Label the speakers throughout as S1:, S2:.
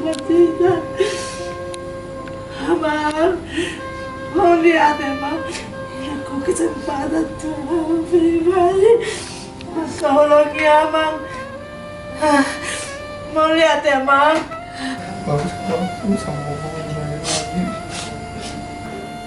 S1: bertiga. Bang, mau lihat ya bang, aku kesempatan Tuhan pribadi. Tolong ya bang, mau lihat ya bang.
S2: Bagus kamu sama omongan lagi.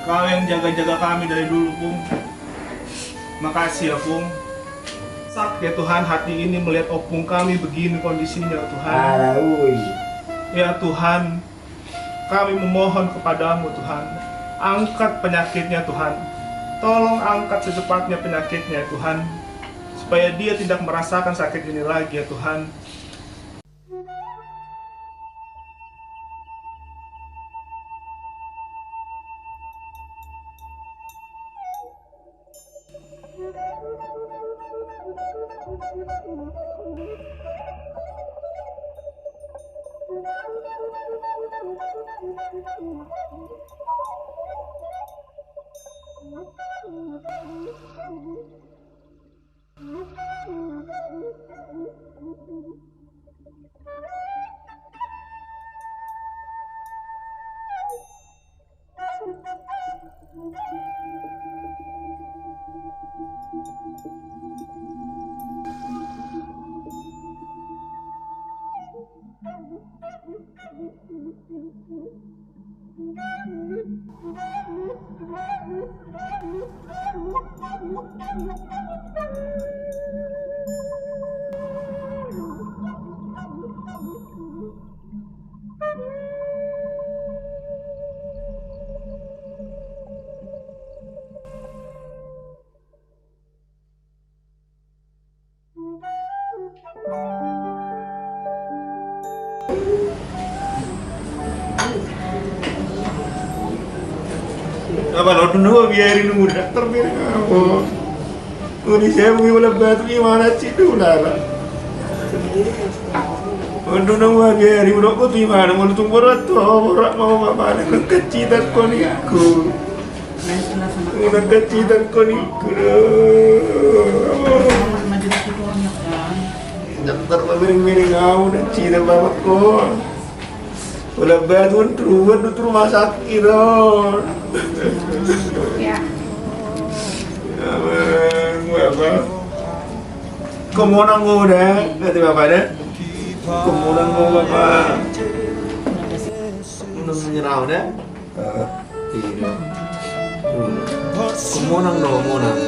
S3: Kau yang jaga-jaga kami dari dulu, Pung. Makasih ya, Pung. Sak ya Tuhan, hati ini melihat opung kami begini kondisinya, Tuhan. Ya Tuhan, kami memohon kepadamu, Tuhan. Angkat penyakitnya, Tuhan. Tolong angkat secepatnya penyakitnya, Tuhan. Supaya dia tidak merasakan sakit ini lagi, ya Tuhan.
S2: Apa lo dulu biarin udah terbiar kamu. Ini saya mau boleh batu gimana sih tuh lah. Untuk nama biarin udah kau tuh gimana mau tunggu berat tuh berat mau apa nih kecitan kau nih aku. Udah kecitan kau nih aku. Jangan miring-miring kamu dan cina bapak kau. Udah batu terus rumah sakit dong.
S4: Ya.
S2: Apa? Kamu nanggu deh, nanti bapak deh. Kamu nanggu bapak. Udah menyerah deh. Tidak. Kamu nanggu, kamu nanggu.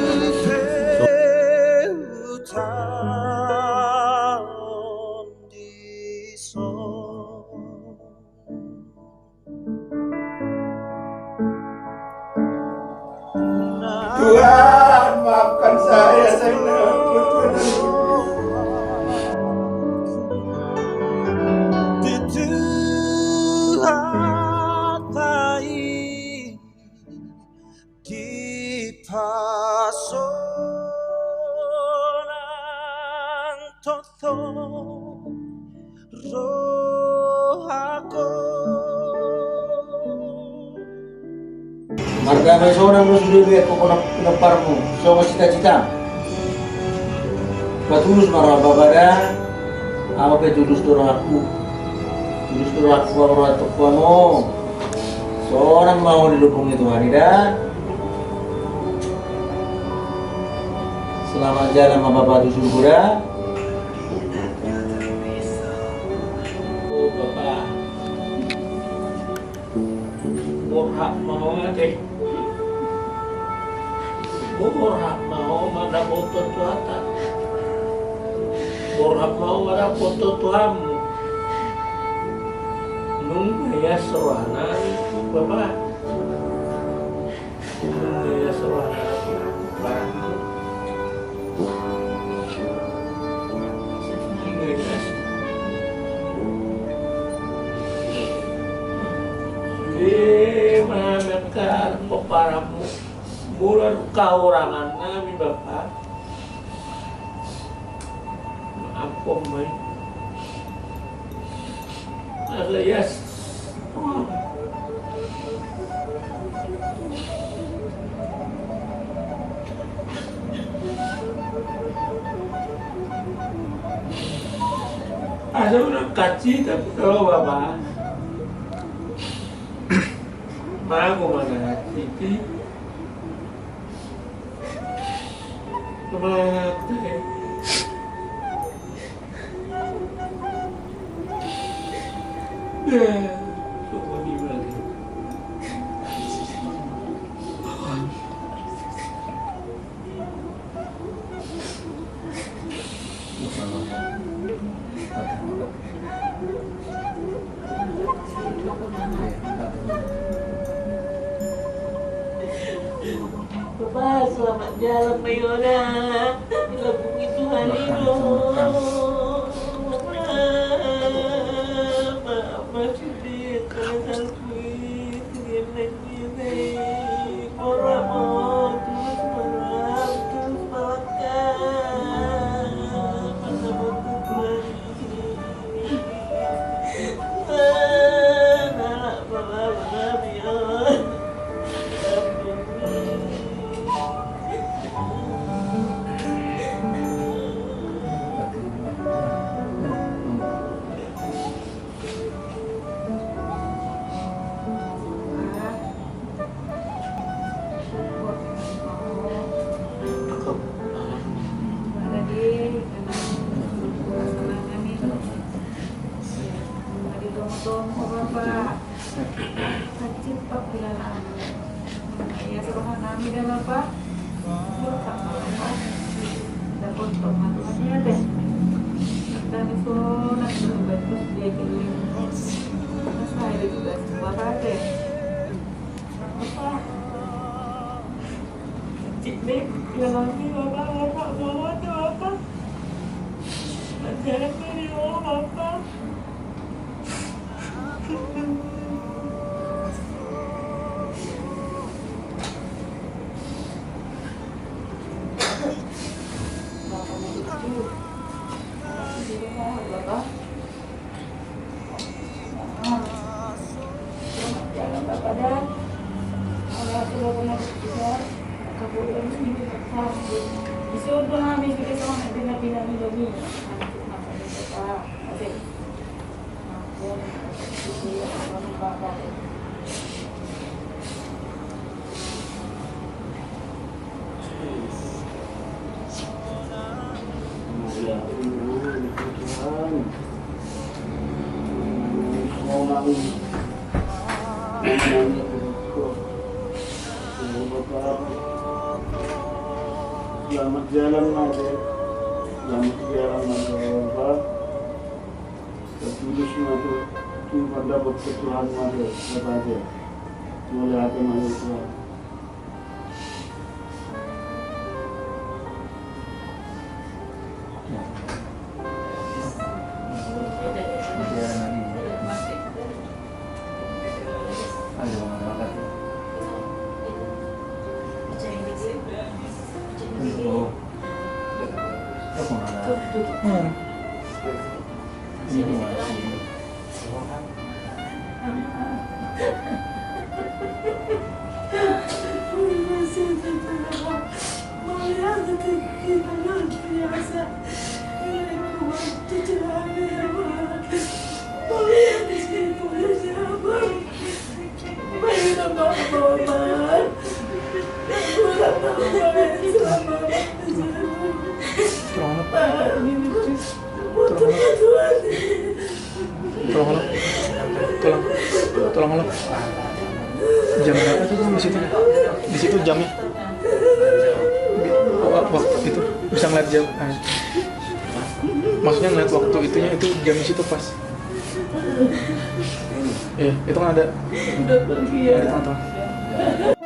S2: Tuhan, maafkan saya betul.
S5: Marga may seorang Rasulullah ko pinaparmo. So cita-cita. Patulus marababara. Ama pe tulus doraku. Tulus doraku para tukamo. Seorang mau dilubung itu Harida. Selamat jalan sama Bapak Dusun Kuda. Oh Bapak. Murhak mau deh. Murhak mau mana foto Tuhan. Murhak mau mana foto Tuhan. Nung ya serwana Bapak. Nung ya serwana Bapak. Mametkan peparamu bulan kaurangan nami Bapak. Maaf main alias ada orang kaci tapi kalau Bapak
S2: Aku mana Titi? Mati. Coba dibalik.
S1: Bapak, selamat jalan Mayona. Dilindungi Tuhan itu. Maaf sedih kalau salpui sedih lagi nih. Orang mau terus marah, terus malakkan. Pada waktu Tuhan. Anak malam ya.
S2: Selamat jalan Made, selamat jalan Made, Pak. Tertulis Made, cuma dapat ketuhan Made, apa aja. Mulai hati Made Tuhan.
S6: Tolong lo. Jam berapa tuh di situ? Di situ jamnya. Waktu itu bisa ngeliat jam. Maksudnya ngeliat waktu itunya itu jam di situ pas. Iya, itu kan ada.
S1: Udah pergi ya.
S6: Ada tengah-tengah.